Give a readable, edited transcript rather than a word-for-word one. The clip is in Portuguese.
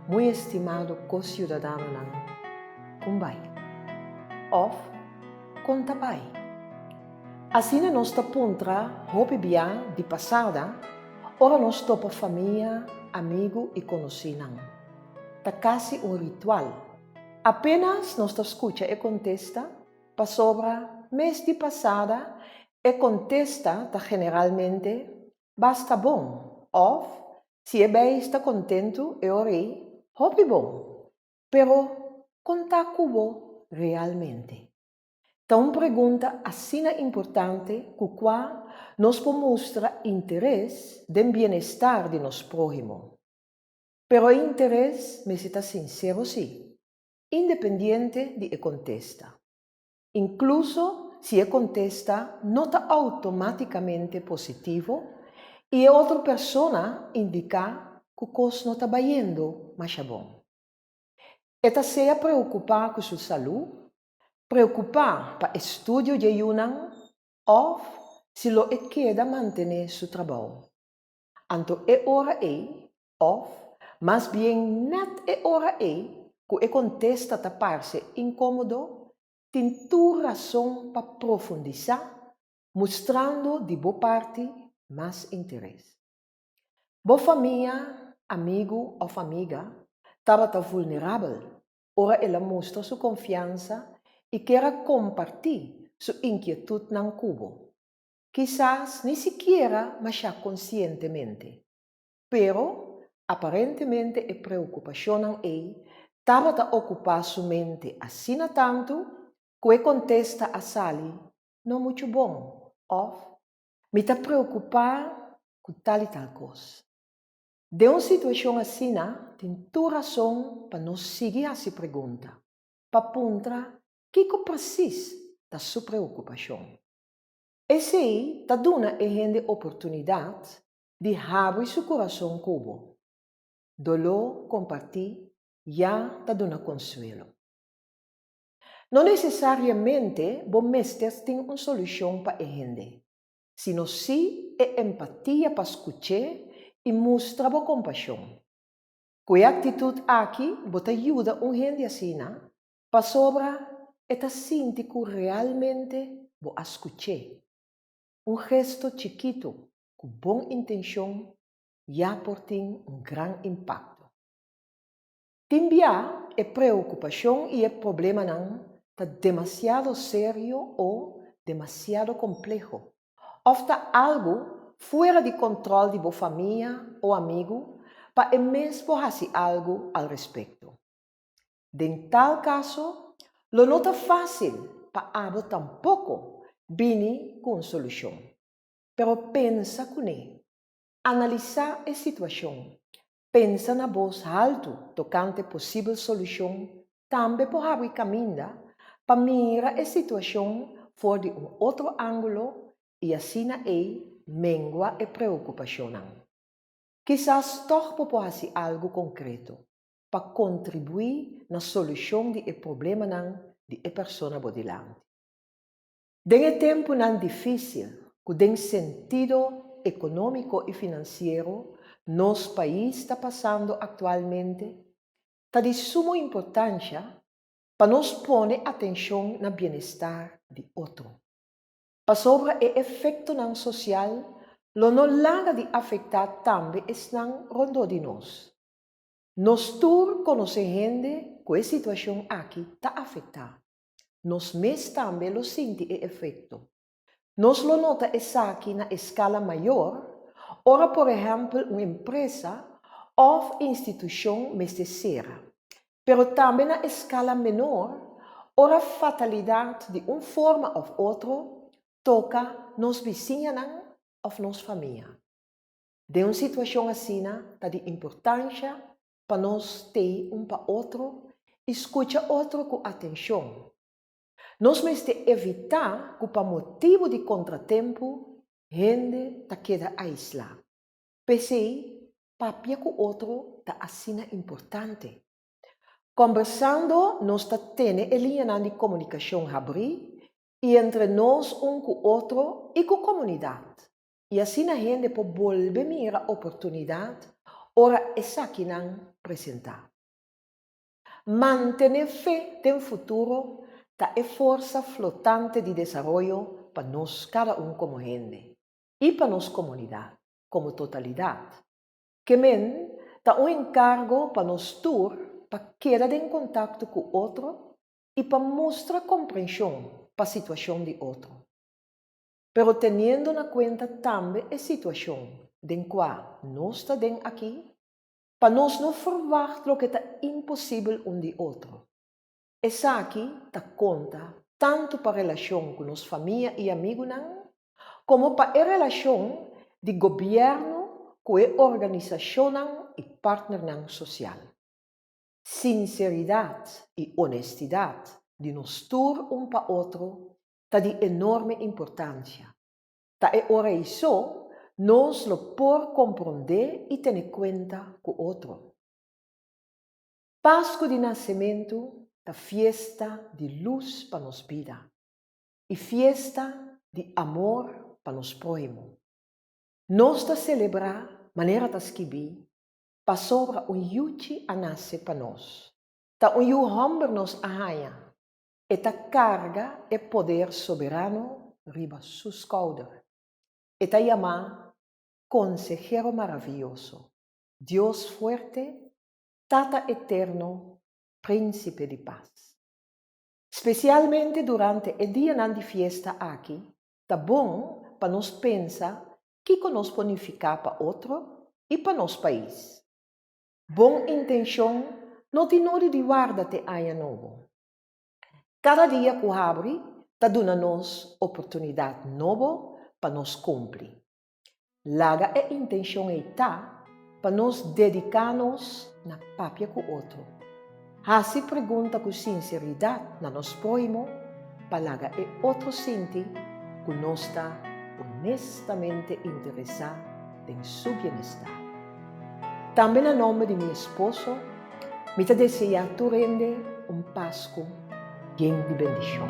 muy estimado co-ciudadano ng Kumbay, of Kontabay. Assim nós puntra hopi bia di passada, ora nós topa família, amigo e conhecido. Tá quase ritual. Apenas nós escuta e contesta, pa sobra mês de passada, e contesta tá generalmente, basta bom, of, se bem está contento e orei, hopi bom, pero conta cubo realmente. Então, pergunta assim importante que qual nos mostra interesse no bem-estar de nosso próximo. Pero interesse me está sincero sim, independente de contesta. Incluso se contesta não está automaticamente positivo e outra pessoa indica que o coisa não está indo mais bom. Eta seja preocupar com sua saúde, preocupar para estudo de Yunnan, ou se lo queda manter seu trabalho. Anto hora ou, mas bem net hora que contesta tapar-se incômodo, tem tu razão para profundizar, mostrando de boa parte mais interesse. Boa família, amigo ou amiga, estava vulnerável, ora ela mostra sua confiança e quer compartilhar sua inquietude no cubo. Quizás nem sequer, mas já conscientemente. Pero, aparentemente, a preocupação estava a ocupar sua mente assim tanto que contesta a Sally, não muito bom, ou me está preocupar com tal e tal coisa. De uma situação assim, tem toda razão para nós seguir essa pergunta, para apontar que precisa da sua preocupação. Esse aí está dando a gente oportunidade de abrir seu coração cubo. Dolor, compartilhar, já está dando consuelo. Não necessariamente, bom mestres tem uma solução para a gente. Sino sim é empatia para escutar e mostrar boa compaixão. Com a atitude aqui, bota ajuda a gente assim, para sobra, eta sinti que realmente vou escutar. Gesto chiquito, com boa intenção, já tem grande impacto. Timbia é preocupação e problema não está demasiado sério ou demasiado complexo. Ou está algo fora de controle de boa família ou amigo, para mesmo fazer algo al respeito. Em tal caso, lo não está fácil para abo tampouco vir com solução. Pero pensa com ele, analisar a situação, pensa na voz alto tocante possível solução, também por abrir caminho para mirar a situação fora de outro ângulo e assim mengua a preocupação. Quizás toch pode fazer algo concreto para contribuir na solução de problema de a pessoa bodilante. Em tempo difícil, que tem sentido econômico e financeiro, nosso país está passando atualmente, está de suma importância para nós pôr atenção no bem-estar de outro. Para sobre o efeito social, lo não larga de afetar também estão rondo de nós. Nós todos conhecemos gente que a situação aqui está afetada. Nós mesmos também lo sente o efeito. Nós lo nota aqui na escala maior, ora por exemplo uma empresa ou instituição mesticera, pero também na escala menor, ora a fatalidade de uma forma ou outra toca nos vizinhos ou nossa família. De uma situação assim, está de importância para nós ter para outro, escuta outro com atenção. Nós temos de evitar que, por motivo de contratempo, gente queda aislada. Pensei, papia com outro está assim importante. Conversando, nós temos a linha de comunicação abrir e entre nós com o outro e com a comunidade. E assim a gente pode volver a oportunidade ora esaki nang presentar. Mantener fe del futuro ta é força flotante de desarrollo para nós cada como gente e para nossa comunidade como totalidade. Que men ta encargo para nós tour para quedar em contato com o outro e para mostrar compreensão para a situação de outro. Pero teniendo na conta também a situação em qual nós estamos aqui, para nós não forvar o que está impossível um de outro. Essa aqui ta conta tanto para a relação com nossa família e amigos, como para a relação de governo com a organização e partner social. Sinceridade e honestidade de nós tour para outro está de enorme importância. Ta é hora isso, nós lo por compreender e ter conta com o outro. Páscoa de nascimento, da fiesta de luz para nos vida e fiesta de amor para nos próximos. Nós ta celebrar maneira ta escrever para sobra yuchi a nascer para nós. Ta yu homber nos ahanha e ta carga e poder soberano riba sus cauda. E ta llama consejero maravilloso, Dios fuerte, Tata eterno, príncipe de paz. Especialmente durante el dia de fiesta aqui, tá bom para nós pensar que nos bonificar para outro e para nosso país. Bom intenção não tem nada de guarda-te aia novo. Cada dia que abre, tá dando nos oportunidade nova para nos cumprir. Laga a intenção está para nos dedicar-nos na papia com o outro. Assim pergunta com sinceridade na nos próximo, para laga e outro sente que nós está honestamente interessado em seu bem-estar. Também em nome de meu esposo, me desejo tu rende Páscoa lleno de bendição.